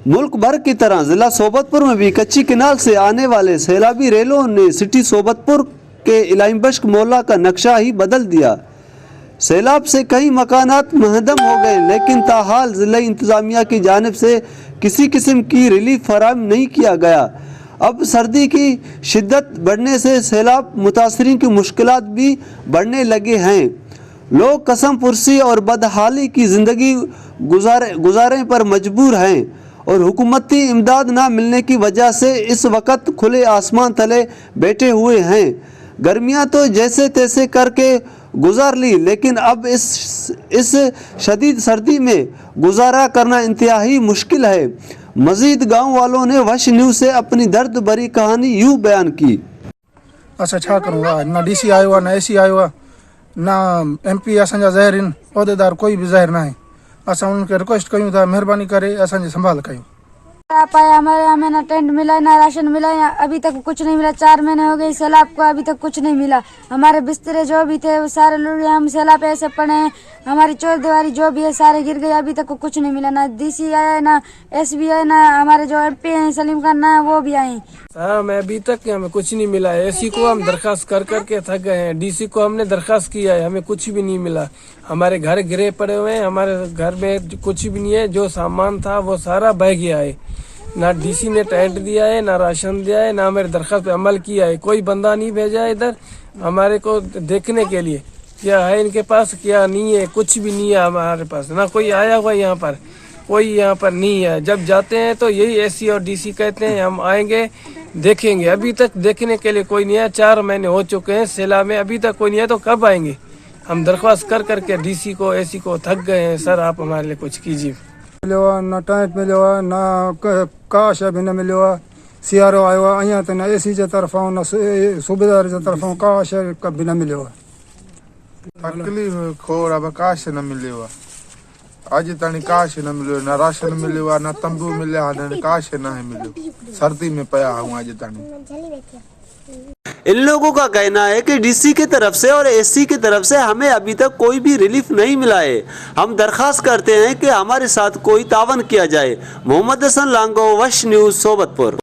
मुल्क भर की तरह जिला सोबतपुर में भी कच्ची किनाल से आने वाले सैलाबी रेलों ने सिटी सोबतपुर के इलाही बख्श मोहल्ला का नक्शा ही बदल दिया। सैलाब से कई मकानात महदम हो गए, लेकिन ताहाल जिला इंतजामिया की जानिब से किसी किस्म की रिलीफ फराहम नहीं किया गया। अब सर्दी की शिद्दत बढ़ने से सैलाब मुतासरीन की मुश्किलात भी बढ़ने लगे हैं। लोग कसम पुरसी और बदहाली की ज़िंदगी गुजारने पर मजबूर हैं और हुकूमती इमदाद ना मिलने की वजह से इस वक्त खुले आसमान तले बैठे हुए हैं। गर्मियां तो जैसे तैसे करके गुजार ली, लेकिन अब इस शदीद सर्दी में गुजारा करना इंतहाई मुश्किल है। मजीद गांव वालों ने वश न्यूज़ से अपनी दर्द भरी कहानी यूँ बयान की। अच्छा छा करूँगा, ना डीसी आयो आहे, ना एसी आयो आहे, ना एमपी असांजा ज़ाहिर आहिनि, उहिदेदार कोई बि ज़ाहिर न आहे। असां उन्हनि खे रिक्वेस्ट कयूं था, महिरबानी करे असांजी संभाल कयूं। पाया हमें ना टेंट मिला, ना राशन मिला, अभी तक कुछ नहीं मिला। 4 महीने हो गए सैलाब को, अभी तक कुछ नहीं मिला। हमारे बिस्तरे जो भी थे वो सारे लुट गए, हम सैलाब पे ऐसे पड़े हैं। हमारी चौर दीवारी जो भी है सारे गिर गए, अभी तक कुछ नहीं मिला। ना डीसी आया, ना एसबी आया, ना हमारे जो एमपी हैं सलीम खान, ना वो भी आए। मैं अभी तक हमें कुछ नहीं मिला है। एसी को हम दरखास्त कर करके थक गए हैं, डीसी को हमने दरखास्त किया है, हमें कुछ भी नहीं मिला। हमारे घर गिरे पड़े हुए हैं, हमारे घर में कुछ भी नहीं है। जो सामान था वो सारा बह गया है। ना डीसी ने टेंट दिया है, ना राशन दिया है, ना हमारे दरखास्त पे अमल किया है। कोई बंदा नहीं भेजा है इधर हमारे को देखने के लिए क्या है इनके पास, क्या नहीं है। कुछ भी नहीं है हमारे पास, ना कोई आया हुआ यहाँ पर, कोई यहाँ पर नहीं है। जब जाते हैं तो यही एसी और डीसी कहते हैं हम आएंगे देखेंगे। अभी तक देखने के लिए कोई नहीं है। 4 महीने हो चुके हैं सैलाब में, अभी तक कोई नहीं है, तो कब आएंगे। हम दरख्वास्त कर करके डीसी को एसी को थक गए हैं। सर आप हमारे लिए कुछ कीजिए। मिलियो आहे, ना टेंट मिलियो आहे, ना का शइ बि न मिलियो आहे। सियारो आयो आहे, अञा त न एसी जे तरफ़ां न सूबेदार जे तरफ़ां का शइ बि न मिलियो आहे। तकलीफ़ खोड़ अब का शइ न मिलियो आहे। अॼु ताईं का शइ न मिलियो, न राशन मिलियो आहे, न तंबू मिलिया, न का शइ न आहे मिलियो। सर्दी में पिया आहियूं अॼु ताईं। इन लोगों का कहना है कि डीसी की तरफ से और एसी की तरफ से हमें अभी तक कोई भी रिलीफ नहीं मिला है। हम दरखास्त करते हैं कि हमारे साथ कोई तावन किया जाए। मोहम्मद हसन लांगो, वश न्यूज़, सोबतपुर।